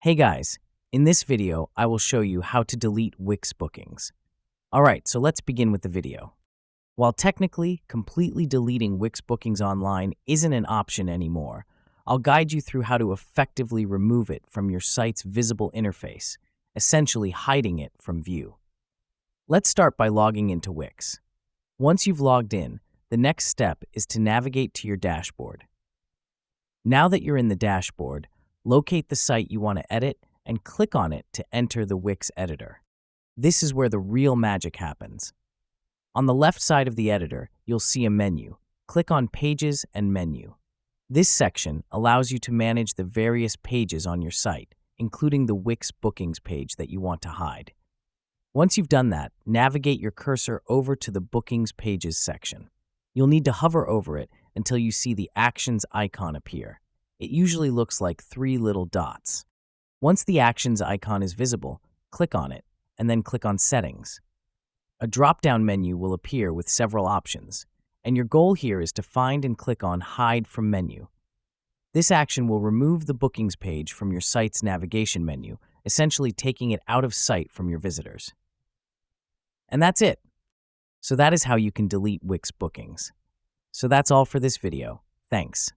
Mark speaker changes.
Speaker 1: Hey guys, in this video, I will show you how to delete Wix bookings. Alright, so let's begin with the video. While technically, completely deleting Wix bookings online isn't an option anymore, I'll guide you through how to effectively remove it from your site's visible interface, essentially hiding it from view. Let's start by logging into Wix. Once you've logged in, the next step is to navigate to your dashboard. Now that you're in the dashboard, locate the site you want to edit and click on it to enter the Wix editor. This is where the real magic happens. On the left side of the editor, you'll see a menu. Click on Pages and Menu. This section allows you to manage the various pages on your site, including the Wix bookings page that you want to hide. Once you've done that, navigate your cursor over to the Bookings Pages section. You'll need to hover over it until you see the Actions icon appear. It usually looks like 3 little dots. Once the Actions icon is visible, click on it, and then click on Settings. A drop-down menu will appear with several options, and your goal here is to find and click on Hide from Menu. This action will remove the bookings page from your site's navigation menu, essentially taking it out of sight from your visitors. And that's it. So that is how you can delete Wix bookings. So that's all for this video. Thanks.